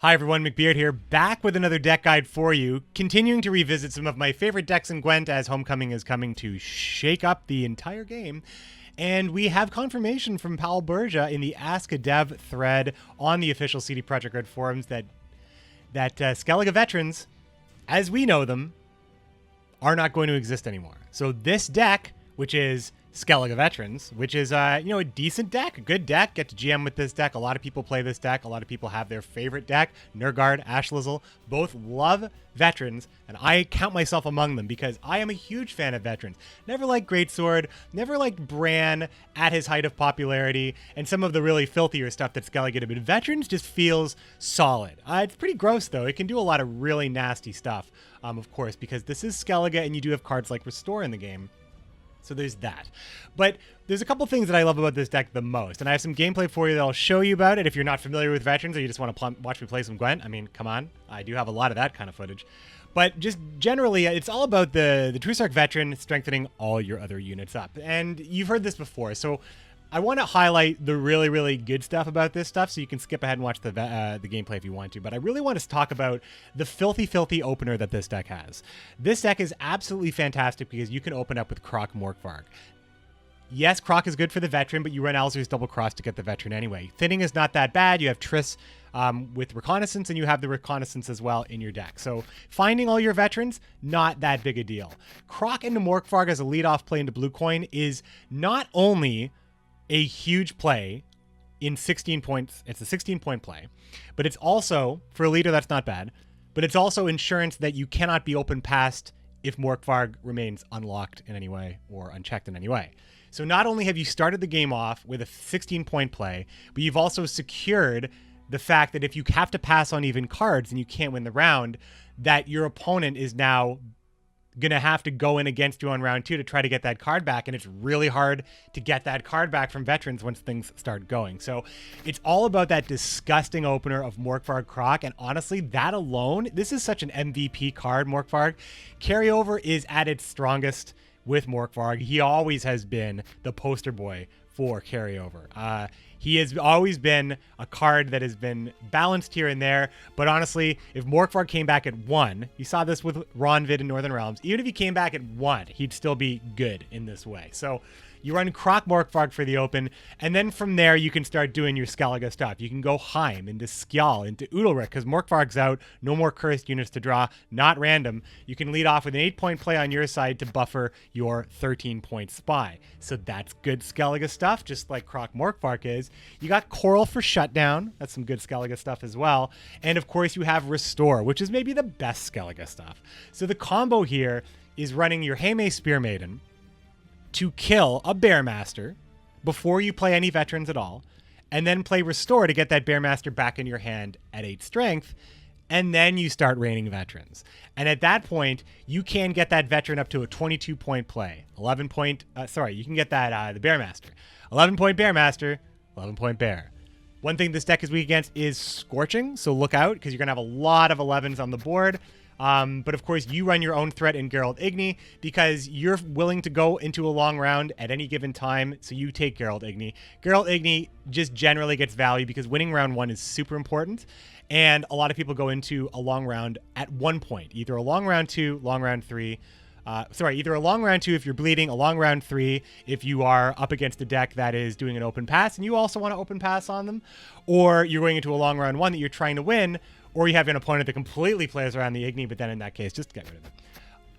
Hi everyone, McBeard here, back with another deck guide for you, continuing to revisit some of my favorite decks in Gwent as Homecoming is coming to shake up the entire game. And we have confirmation from Paul Berja in the Ask a Dev thread on the official CD Projekt Red forums that Skellige veterans, as we know them, are not going to exist anymore. So this deck, which is Skellige Veterans, which is a decent deck, a good deck. Get to GM with this deck. A lot of people play this deck. A lot of people have their favorite deck. Nurgard, Ashlizzle, both love veterans, and I count myself among them because I am a huge fan of veterans. Never liked Greatsword, never liked Bran at his height of popularity, and some of the really filthier stuff that Skellige did. But veterans just feels solid. It's pretty gross though. It can do a lot of really nasty stuff, of course, because this is Skellige, and you do have cards like Restore in the game. So there's that. But there's a couple things that I love about this deck the most, and I have some gameplay for you that I'll show you about it if you're not familiar with veterans or you just want to watch me play some Gwent. I mean, come on. I do have a lot of that kind of footage. But just generally, it's all about the Trusark veteran strengthening all your other units up. And you've heard this before, so I want to highlight the really, really good stuff about this stuff, so you can skip ahead and watch the gameplay if you want to. But I really want to talk about the filthy opener that this deck has. This deck is absolutely fantastic because you can open up with Crach Morkvarg. Yes, Crach is good for the veteran, but you run Alzur's Double Cross to get the veteran anyway. Thinning is not that bad. You have Triss with Reconnaissance, and you have the Reconnaissance as well in your deck. So finding all your veterans, not that big a deal. Crach into Morkvarg as a leadoff play into Blue Coin is not only a huge play in 16 points. It's a 16-point play, but it's also, for a leader, that's not bad, but it's also insurance that you cannot be open past if Morkvarg remains unlocked in any way or unchecked in any way. So not only have you started the game off with a 16-point play, but you've also secured the fact that if you have to pass on even cards and you can't win the round, that your opponent is now going to have to go in against you on round 2 to try to get that card back, and it's really hard to get that card back from veterans once things start going. So it's all about that disgusting opener of Morkvarg Crach, and honestly, that alone, this is such an MVP card, Morkvarg. Carryover is at its strongest with Morkvarg. He always has been the poster boy for carryover. He has always been a card that has been balanced here and there, but honestly, if Morkvarg came back at 1, you saw this with Ronvid in Northern Realms, even if he came back at 1, he'd still be good in this way. So you run Crach Morkvarg for the open, and then from there you can start doing your Skellige stuff. You can go Heim into Skjal, into Udalryk, because Morkvarg's out, no more cursed units to draw, not random. You can lead off with an 8-point play on your side to buffer your 13-point spy. So that's good Skellige stuff, just like Crach Morkvarg is. You got Coral for Shutdown, that's some good Skellige stuff as well. And of course you have Restore, which is maybe the best Skellige stuff. So the combo here is running your Heime Spear Maiden to kill a Bearmaster before you play any veterans at all, and then play Restore to get that Bearmaster back in your hand at 8 strength, and then you start raining veterans. And at that point, you can get that veteran up to a 22-point play. You can get that the Bearmaster. 11-point Bearmaster, 11-point Bear. One thing this deck is weak against is Scorching, so look out, because you're going to have a lot of 11s on the board. But of course, you run your own threat in Geralt Igni because you're willing to go into a long round at any given time, so you take Geralt Igni. Geralt Igni just generally gets value because winning round 1 is super important, and a lot of people go into a long round at 1 point, either a long round 2, long round 3. Either a long round 2 if you're bleeding, a long round 3 if you are up against a deck that is doing an open pass and you also want to open pass on them, or you're going into a long round 1 that you're trying to win, or you have an opponent that completely plays around the Igni, but then in that case, just get rid of it.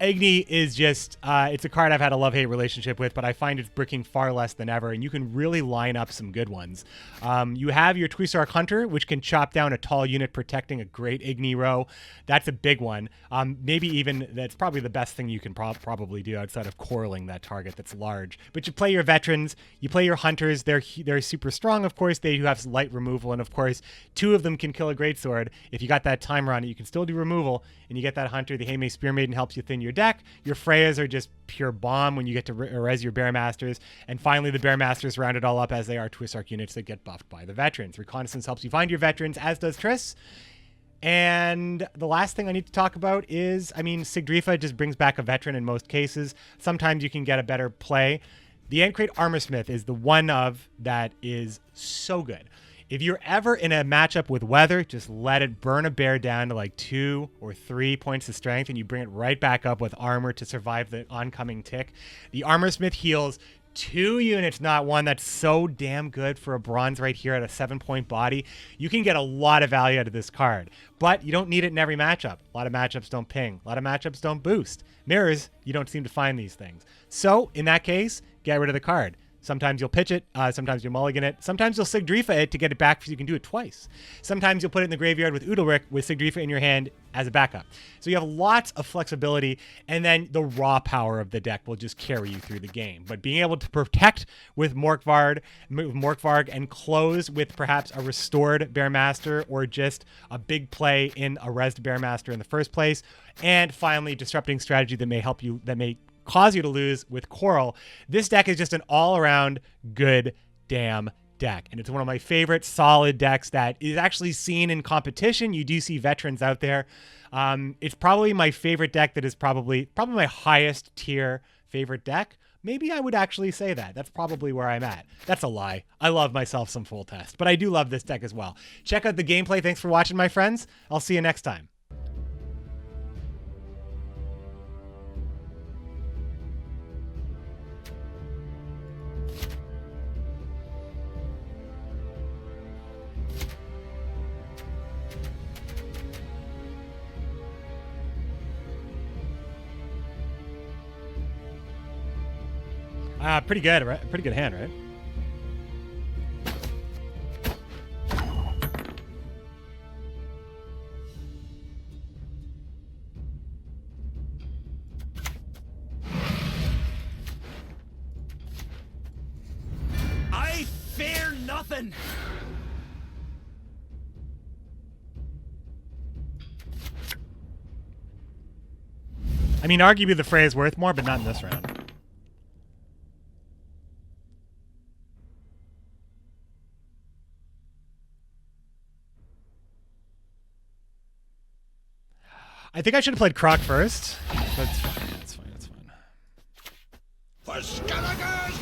Igni is just, it's a card I've had a love-hate relationship with, but I find it's bricking far less than ever, and you can really line up some good ones. You have your Trusark Hunter, which can chop down a tall unit protecting a great Igni row. That's a big one. Maybe even, that's probably the best thing you can probably do outside of corralling that target that's large. But you play your veterans, you play your hunters, they're super strong, of course, they do have light removal, and of course, 2 of them can kill a greatsword. If you got that timer on it, you can still do removal, and you get that hunter. The Heime Spear Maiden helps you thin your deck. Your Freyas are just pure bomb when you get to res your Bearmasters. And finally, the Bearmasters round it all up as they are Trusark units that get buffed by the veterans. Reconnaissance helps you find your veterans, as does Triss. And the last thing I need to talk about is, Sigdrifa just brings back a veteran in most cases. Sometimes you can get a better play. The Ancrate Armorsmith is the one of that is so good. If you're ever in a matchup with weather, just let it burn a bear down to like 2 or 3 points of strength, and you bring it right back up with armor to survive the oncoming tick. The Armor Smith heals 2 units, not 1. That's so damn good for a bronze right here at a 7-point body. You can get a lot of value out of this card, but you don't need it in every matchup. A lot of matchups don't ping. A lot of matchups don't boost. Mirrors, you don't seem to find these things. So in that case, get rid of the card. Sometimes you'll pitch it, sometimes you'll mulligan it, sometimes you'll Sigdrifa it to get it back so you can do it twice. Sometimes you'll put it in the graveyard with Udalric with Sigdrifa in your hand as a backup. So you have lots of flexibility, and then the raw power of the deck will just carry you through the game. But being able to protect with Morkvarg and close with perhaps a restored Bearmaster or just a big play in a rezzed Bearmaster in the first place, and finally disrupting strategy that may help you, that may cause you to lose with Coral. This deck is just an all-around good damn deck, and it's one of my favorite solid decks that is actually seen in competition. You do see veterans out there. It's probably my favorite deck that is probably my highest tier favorite deck. Maybe I would actually say that. That's probably where I'm at. That's a lie. I love myself some Full Test, but I do love this deck as well. Check out the gameplay. Thanks for watching, my friends. I'll see you next time. Pretty good, right? Pretty good hand, right? I fear nothing. I mean, arguably the Frey is worth more, but not in this round. I think I should have played Crach first. That's fine. That's fine. That's fine. For Skellige's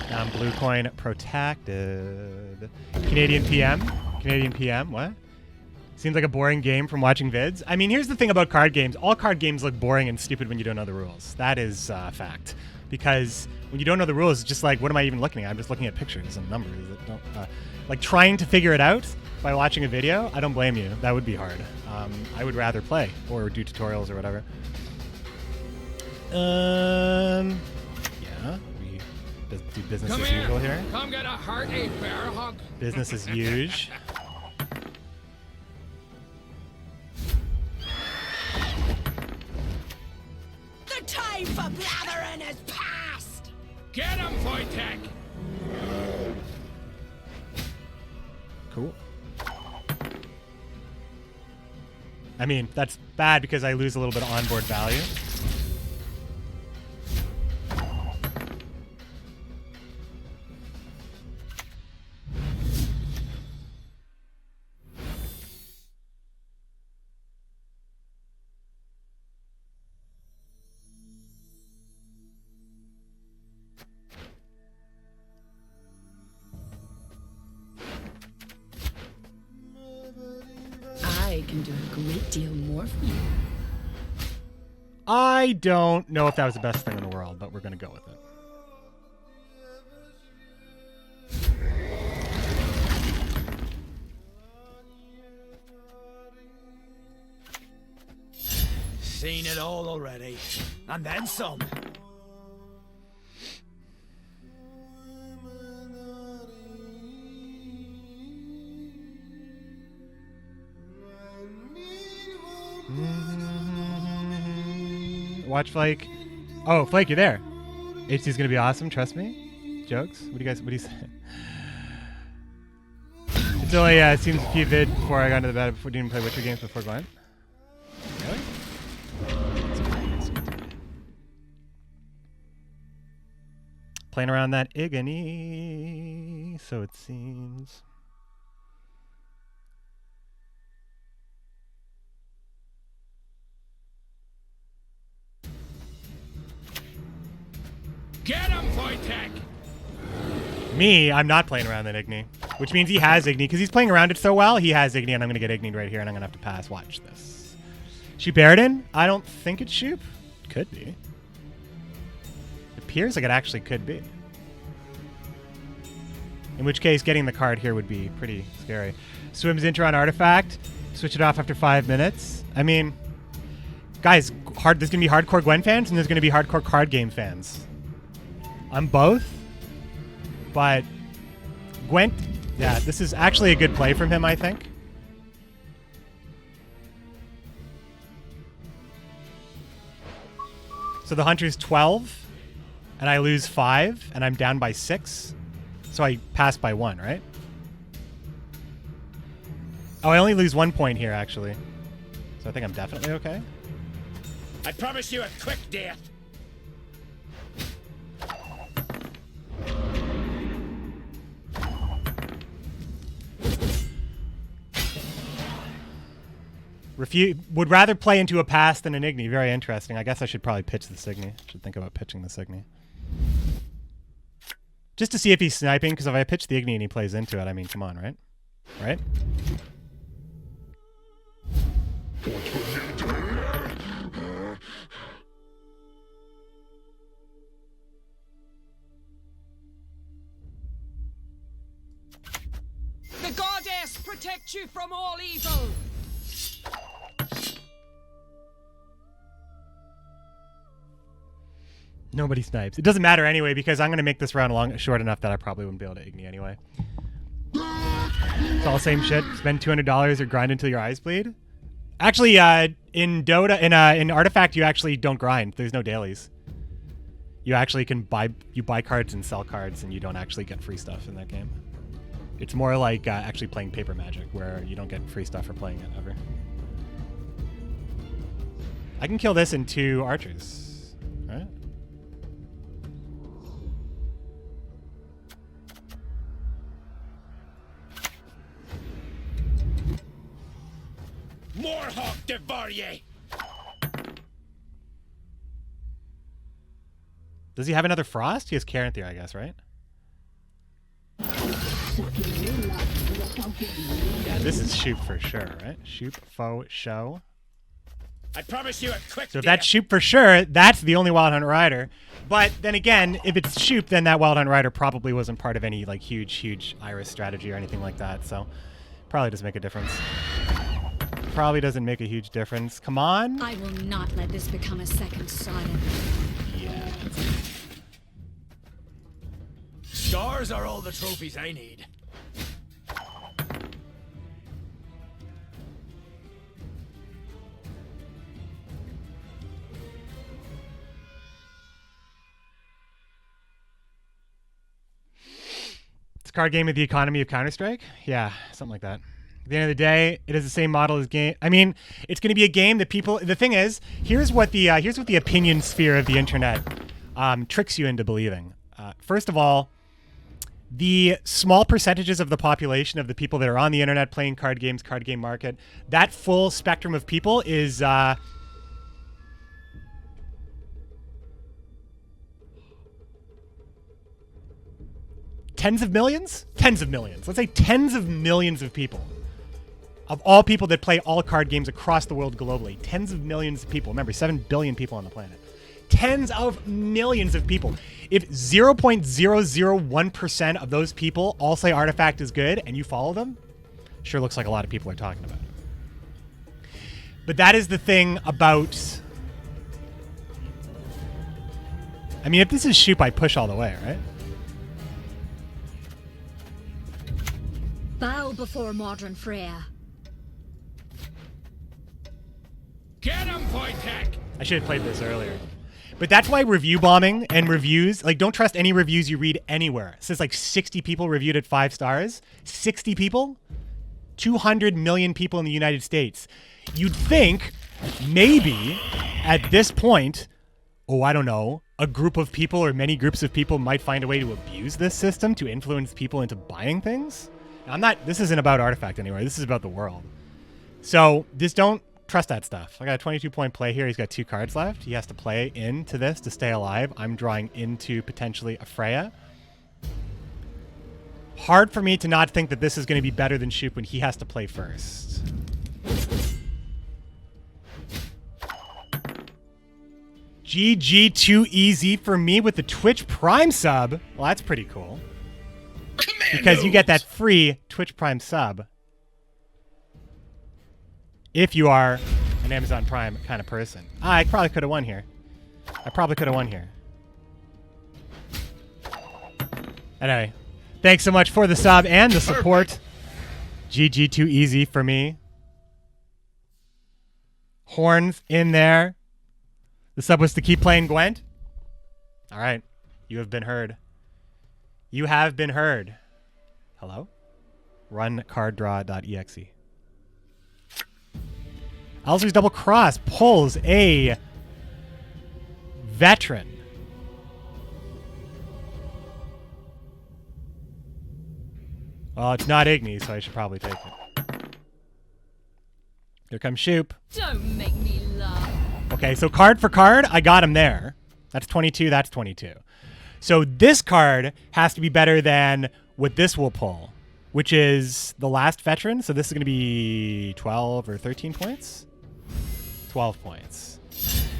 glory! Blue coin protected. Canadian PM. Canadian PM. What? Seems like a boring game from watching vids. I mean, here's the thing about card games. All card games look boring and stupid when you don't know the rules. That is fact. Because when you don't know the rules, it's just like, what am I even looking at? I'm just looking at pictures and numbers that don't... like trying to figure it out by watching a video, I don't blame you. That would be hard. I would rather play or do tutorials or whatever. Yeah, we do business as usual here. Come get a hearty bear hug. Business as usual. The time for blathering is past! Get him, Wojtek! Cool. I mean, that's bad because I lose a little bit of onboard value. I can do a great deal more for you. I don't know if that was the best thing in the world, but we're going to go with it. Seen it all already. And then some. Watch Flake. Oh, Flake, you're there. HD's gonna be awesome. Trust me. Jokes. What do you say? It's only seems a few vid before I got into the bed. Before didn't play Witcher games before Gwent. Really? Playing around that Igony, so it seems. Get him, Wojtek! Me, I'm not playing around that Igni. Which means he has Igni. Because he's playing around it so well, he has Igni, and I'm going to get Igni'd right here, and I'm going to have to pass. Watch this. Shoop Aridin? I don't think it's Shoop. Could be. It appears like it actually could be. In which case, getting the card here would be pretty scary. Swims Intron Artifact. Switch it off after 5 minutes. I mean, guys, there's going to be hardcore Gwent fans, and there's going to be hardcore card game fans. I'm both. But Gwent, yeah, this is actually a good play from him, I think. So the Hunter's 12, and I lose 5, and I'm down by 6. So I pass by 1, right? Oh, I only lose 1 point here, actually. So I think I'm definitely okay. I promise you a quick death. Would rather play into a pass than an Igni. Very interesting. I guess I should probably pitch the Igni. Should think about pitching the Igni. Just to see if he's sniping, because if I pitch the Igni and he plays into it, I mean, come on, right? Right? The goddess protect you from all evil. Nobody snipes. It doesn't matter anyway, because I'm going to make this round short enough that I probably wouldn't be able to Igni anyway. It's all the same shit. Spend $200 or grind until your eyes bleed. Actually, in Dota, in Artifact, you actually don't grind. There's no dailies. You actually can buy cards and sell cards, and you don't actually get free stuff in that game. It's more like actually playing Paper Magic, where you don't get free stuff for playing it ever. I can kill this in 2 archers, right? Moorhawk devour ye! Does he have another Frost? He has Caranthir, I guess, right? Yeah, this is Shoop for sure, right? Shoop, faux, show. I promise you a quick So if that's Shoop for sure, that's the only Wild Hunt Rider. But then again, if it's Shoop, then that Wild Hunt Rider probably wasn't part of any like huge Iris strategy or anything like that. So probably doesn't make a difference. Probably doesn't make a huge difference. Come on. I will not let this become a second silent. Yeah. Stars are all the trophies I need. It's a card game of the economy of Counter-Strike? Yeah, something like that. At the end of the day, it is the same model as game. I mean, it's going to be a game that people. The thing is, here's what the opinion sphere of the internet tricks you into believing. First of all, the small percentages of the population of the people that are on the internet playing card games, card game market, that full spectrum of people is tens of millions. Let's say tens of millions of people. Of all people that play all card games across the world globally. Tens of millions of people. Remember, 7 billion people on the planet. Tens of millions of people. If 0.001% of those people all say Artifact is good and you follow them, sure looks like a lot of people are talking about it. But that is the thing about... I mean, if this is Shoop, I push all the way, right? Bow before modern Freya. Get him, Wojtek! I should have played this earlier. But that's why review bombing and reviews, like, don't trust any reviews you read anywhere. It says like 60 people reviewed it 5 stars. 60 people? 200 million people in the United States. You'd think maybe at this point, oh, I don't know, a group of people or many groups of people might find a way to abuse this system to influence people into buying things. Now, this isn't about Artifact anyway. This is about the world. So just don't trust that stuff. I got a 22-point play here. He's got 2 cards left. He has to play into this to stay alive. I'm drawing into potentially a Freya. hard for me to not think that this is going to be better than Shoop when he has to play first. GG too easy for me with the Twitch Prime sub. Well, that's pretty cool. Because you get that free Twitch Prime sub if you are an Amazon Prime kind of person. I probably could have won here. Anyway, thanks so much for the sub and the support. GG too easy for me. Horns in there. The sub was to keep playing Gwent. All right. You have been heard. You have been heard. Hello? Run carddraw.exe. Alzer's Double Cross pulls a veteran. Well, it's not Igni, so I should probably take it. Here comes Shoop. Don't make me laugh. Okay, so card for card, I got him there. That's 22, that's 22. So this card has to be better than what this will pull, which is the last veteran. So this is going to be 12 or 13 points? 12 points.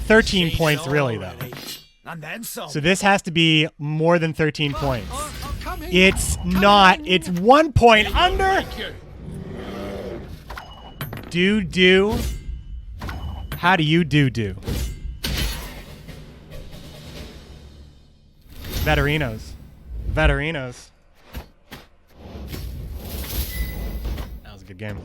13 points, really, though. And then some. So this has to be more than 13 points. It's not. It's 1 point under. Do. How do you do? Veteranos. That was a good game.